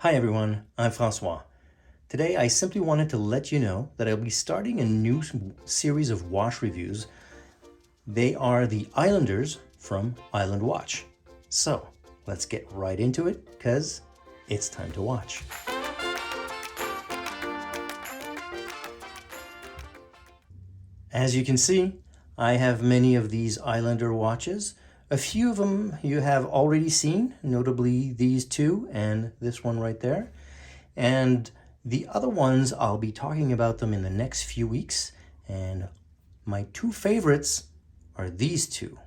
Hi everyone, I'm Francois. Today I simply wanted to let you know that I'll be starting a new series of watch reviews. They are the Islanders from Island Watch. So let's get right into it because it's time to watch. As you can see, I have many of these Islander watches. A few of them you have already seen, notably these two and this one right there. And the other ones, I'll be talking about them in the next few weeks. And my two favorites are these two.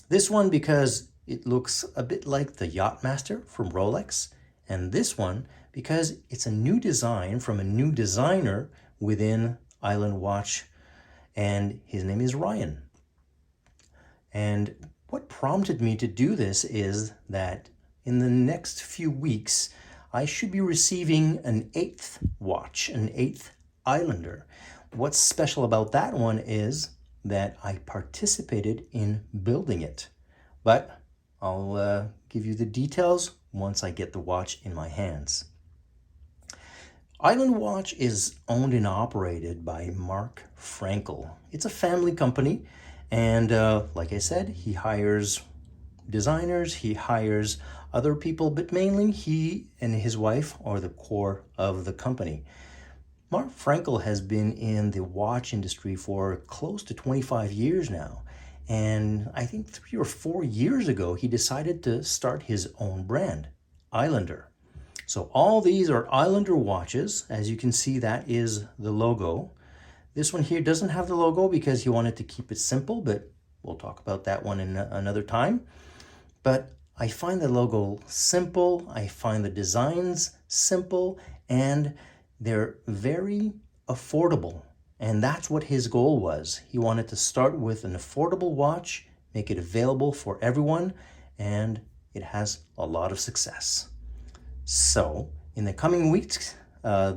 This one because it looks a bit like the Yachtmaster from Rolex. And this one because it's a new design from a new designer within Island Watch. And his name is Ryan. And what prompted me to do this is that in the next few weeks, I should be receiving an 8th watch, an 8th Islander. What's special about that one is that I participated in building it. But I'll give you the details once I get the watch in my hands. Island Watch is owned and operated by Mark Frankel. It's a family company, and like I said, he hires designers, he hires other people, but mainly he and his wife are the core of the company. Mark Frankel has been in the watch industry for close to 25 years now, and I think 3 or 4 years ago he decided to start his own brand, Islander. So all these are Islander watches. As you can see, that is the logo. This one here doesn't have the logo because he wanted to keep it simple, but we'll talk about that one in another time. But I find the logo simple, I find the designs simple, and they're very affordable. And that's what his goal was. He wanted to start with an affordable watch, make it available for everyone, and it has a lot of success. So in the coming weeks,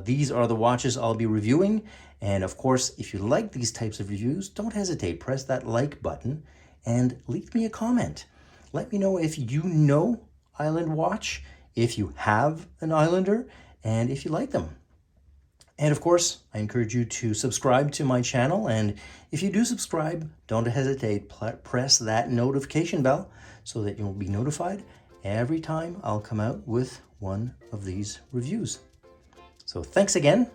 these are the watches I'll be reviewing. And of course, if you like these types of reviews, don't hesitate, press that like button and leave me a comment. Let me know if you know Island Watch, if you have an Islander, and if you like them. And of course, I encourage you to subscribe to my channel. And if you do subscribe, don't hesitate, press that notification bell so that you'll be notified every time I'll come out with one of these reviews. So thanks again.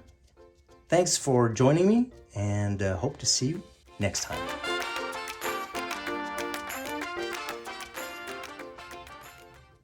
Thanks for joining me, and hope to see you next time.